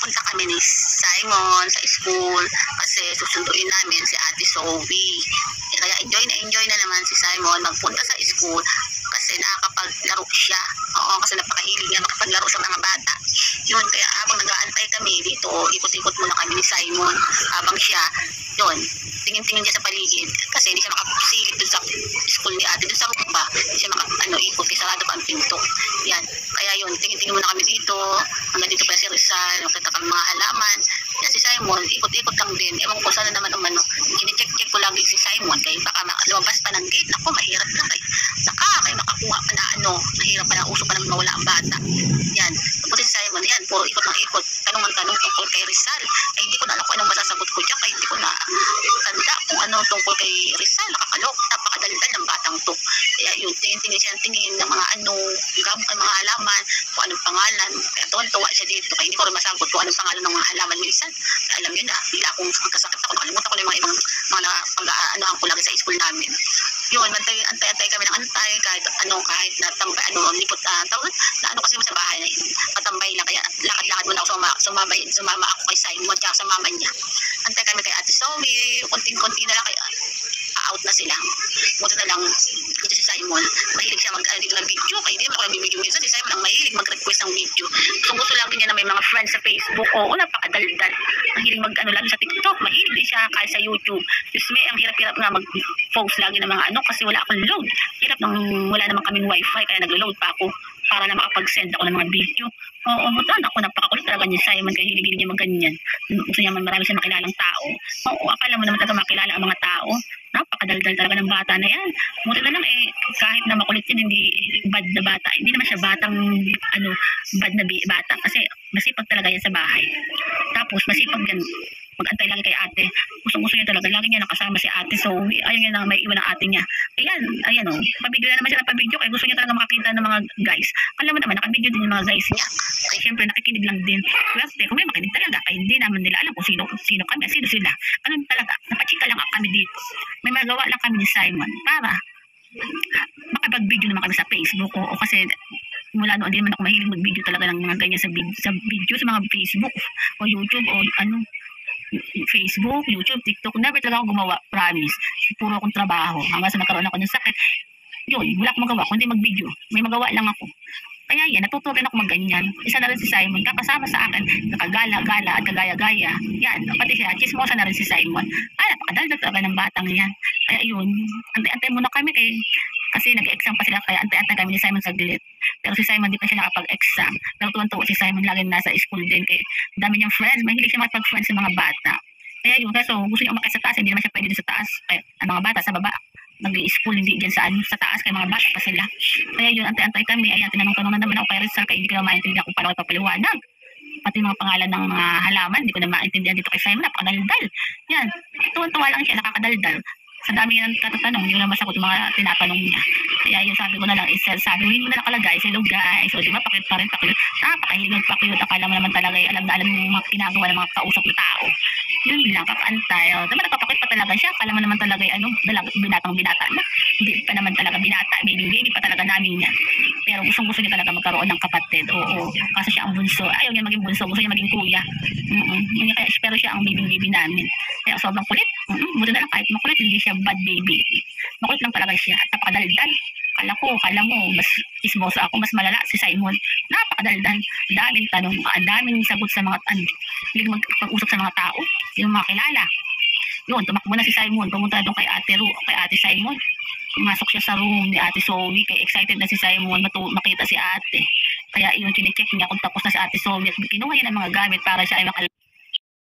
papunta kami ni Simon sa school kasi susunduin namin si Ate Zoe. Kaya enjoy na naman si Simon magpunta sa school kasi nakakapaglaro siya. Oo, kasi napakahilig niya makapaglaro sa mga bata. Yun, kaya habang nag-aantay kami dito, ikot-ikot muna kami ni Simon habang siya, yun, tingin-tingin siya sa paligid kasi hindi siya makasilip dun sa school ni Ate, dun sa rumba. Hindi siya ikot, sarado pa ang pinto. Yan, kaya yun, tingin-tingin muna kami dito. Hanggang dito pa si Rizal, nakita kami mga halaman. Yan si Simon, ikot-ikot lang din. Ewan ko sana naman umano. Kine-check ko lagi si Simon kaya baka lumabas pa ng gate. Ako, mahirap lang kaya makakuha pa na mahirap pa na uso pa na mawala ang bata. Yan, tapos si Simon, yan, puro ikot ng ikot. Tanong tungkol kay Rizal. Ay, hindi ko na alam kung anong masasagot ko dyan. Kaya hindi ko na tanda kung ano tungkol kay Rizal. Nakakalok, napakadaldal ng batang to. Kaya yun, tingin siya tingin ng mga gamot ng mga halaman, kung anong pangalan. Kaya tuwan-tuwa siya dito. Kaya hindi ko rin masagot kung anong pangalan ng mga halaman minsan. Kaya alam yun na, bigla akong magkasakit ako. Nakalimutan ko na yung mga ibang pag-aanohan ko lagi sa school namin. Yun, antay kami ng antay kahit natambay, lipot kasi mo sa bahay na yun. Matambay lang, kaya lakad-lakad muna ako sumama ako kay Simon at sa mama niya. Antay kami kay Ate Zoe, konting-konti na lang, kaya out na sila. Buti na lang, ito si Simon, mahilig siya mag-edit ng video, kaya hindi naman ako nag-video minsan. Si Simon ang mahilig mag-request ng video. So gusto lang niya na may mga friends sa Facebook. Oo, napakadaldal. Mahilig lagi sa TikTok, mahilig din siya kahit sa YouTube. Diyos me, ang hirap-hirap nga mag-post lagi ng mga kasi wala akong load. Hirap nang wala naman kaming wifi, kaya naglo-load pa ako para na makapag-send ako ng mga video. Oo, ako napakakulit talaga niya Simon, kaya hilig niya magganyan. Gusto niya marami siya makilalang tao. Oo, akala mo naman talaga makilala ang mga tao. Napakadaldal talaga ng bata na yan. Buti na lang kahit na makulit yan, hindi bad na bata. Hindi naman siya batang bad na bata kasi masipag talaga yan sa bahay. Tapos masipag yan mag-antay lagi kay ate. Gusto niya talaga. Lagi niya nakasama si Ate Zoe. Ayaw niya na may iwan ng ate niya. Ayan pabidyo na naman siya ng pabidyo kaya gusto niya talaga makakita ng mga guys. Alam mo naman, nakabidyo din yung mga guys niya. Kaya syempre nakikinig lang din. Kaya kung may makinig talaga, kaya hindi naman nila alam kung sino kami, sino sila. Ganun talaga. Napachika lang kami dito. May magawa lang kami ni Simon para makapag-video naman kami sa Facebook o kasi mula noon, hindi naman ako mahilig mag-video talaga ng mga ganyan sa video, sa mga Facebook o YouTube o Facebook, YouTube, TikTok. Never talaga ako gumawa, promise. Puro akong trabaho. Hanggang sa nagkaroon ako ng sakit. Yun, wala akong magawa, kundi mag-video. May magawa lang ako. Kaya yan, natuto rin ako mag-ganyan. Isa na rin si Simon, kakasama sa akin, nakagala-gala at kagaya-gaya. Yan, pati siya, chismosa na rin si Simon. Napakadaldal talaga ng batang yan. Kaya yun, antay-antay muna kami kasi nag-exam pa sila, kaya antay-antay kami ni Simon saglit. Pero si Simon, di pa siya nakapag-exam. Pero tuwan-tuwa si Simon, lagi nasa school din. Kaya dami niyang friends, mahilig siya makapag-friends sa mga bata. Kaya yun, kaso gusto niya umakit sa taas, hindi naman siya pwede din sa taas. Kaya ang mga bata sa baba, nag-i-school, hindi dyan sa taas, kaya mga bata pa sila. Kaya yun, antay-antay kami. Ayan, tinanong-tanong na naman ako kay Rizal, kaya hindi ko na maintindihan kung paano ko ipapaliwanag. Pati mga pangalan ng mga halaman, hindi ko na maintindihan dito kay Simon. Napakadaldal. Yan, tuwan-tuwa lang siya, nakakadaldal. Sa dami niya ng katatanong, hindi ko na masagot yung mga tinatanong niya. Kaya yung sabi ko na lang, sabi hindi mo na nakalagay, hello guys. So, di ba, pakit pa rin, napakahilig magpakiyot. Akala mo naman talaga, alam na alam yung mga ginagawa ng mga kausap na tao. Yun lang, kakaantay. Diba, nagpapakit pa talaga siya. Akala mo naman talaga, binatang binata na. Hindi pa naman talaga binata, baby pa talaga namin yan. Pero gusto niya talaga magkaroon ng kapatid. Oo, kasi siya ang bunso. Ayaw niya maging bunso, gusto niya maging kuya. Kaya, pero siya ang baby namin. Kaya sobrang kulit. Buti na lang kahit makulit, hindi siya bad baby. Makulit lang talaga siya. At napakadaldal. Kala mo, mas ismoso ako, mas malala si Simon. Napakadaldal. Daming tanong, daming sagot sa mga hindi magpag-usap sa mga tao, yung mga kilala. Yun, tumakbo na si Simon, pumunta doon kay Ate Simon. Pumasok siya sa room ni Ate Zoe, kaya excited na si Simon makita si ate. Kaya yun, kine-check niya kung tapos na si Ate Zoe at kinuha niya ng mga gamit para siya ay